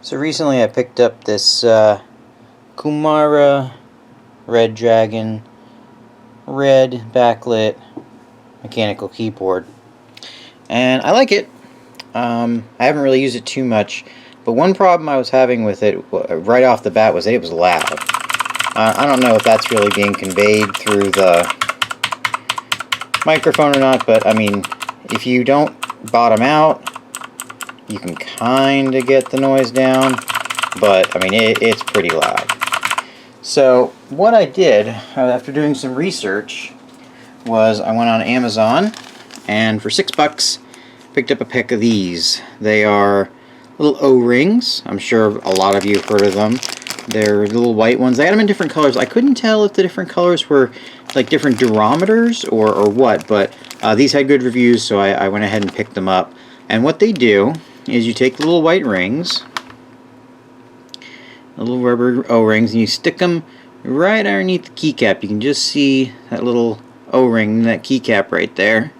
So recently I picked up this Kumara Red Dragon red backlit mechanical keyboard, and I like it. I haven't really used it too much, but one problem I was having with it right off the bat was that it was loud. I don't know if that's really being conveyed through the microphone or not, but I mean, if you don't bottom out, you can kind of get the noise down, but I mean, it's pretty loud. So what I did after doing some research was I went on Amazon and for $6 picked up a pack of these. They are little O-rings. I'm sure a lot of you have heard of them. They're little white ones. They had them in different colors. I couldn't tell if the different colors were like different durometers or what, but these had good reviews, so I went ahead and picked them up. And what they do is you take the little white rings, the little rubber O-rings, and you stick them right underneath the keycap. You can just see that little O-ring, that keycap right there.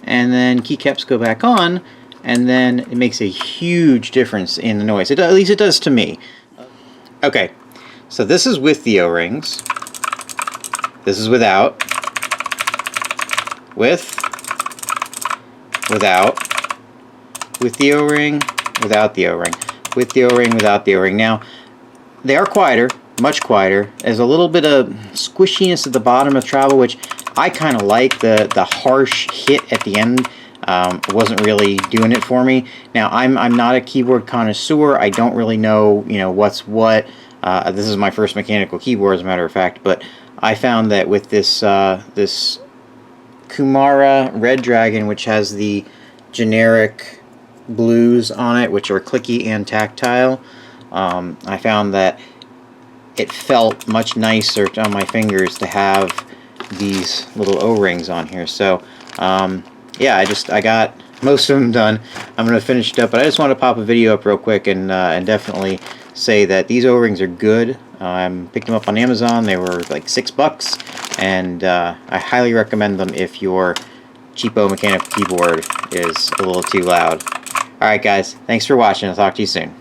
And then keycaps go back on, and then it makes a huge difference in the noise. At least it does to me. Okay, so this is with the O-rings. This is without. Without. With the O-ring, without the O-ring. With the O-ring, without the O-ring. Now, they are quieter, much quieter. There's a little bit of squishiness at the bottom of travel, which I kind of like. The harsh hit at the end wasn't really doing it for me. Now, I'm not a keyboard connoisseur. I don't really know, what's what. This is my first mechanical keyboard, as a matter of fact. But I found that with this this Kumara Red Dragon, which has the generic blues on it, which are clicky and tactile, I found that it felt much nicer on my fingers to have these little O-rings on here. So yeah, I got most of them done. I'm gonna finish it up, but I just want to pop a video up real quick and definitely say that these O-rings are good. I picked them up on Amazon. They were like $6, and I highly recommend them if your cheapo mechanical keyboard is a little too loud. Alright guys, thanks for watching. I'll talk to you soon.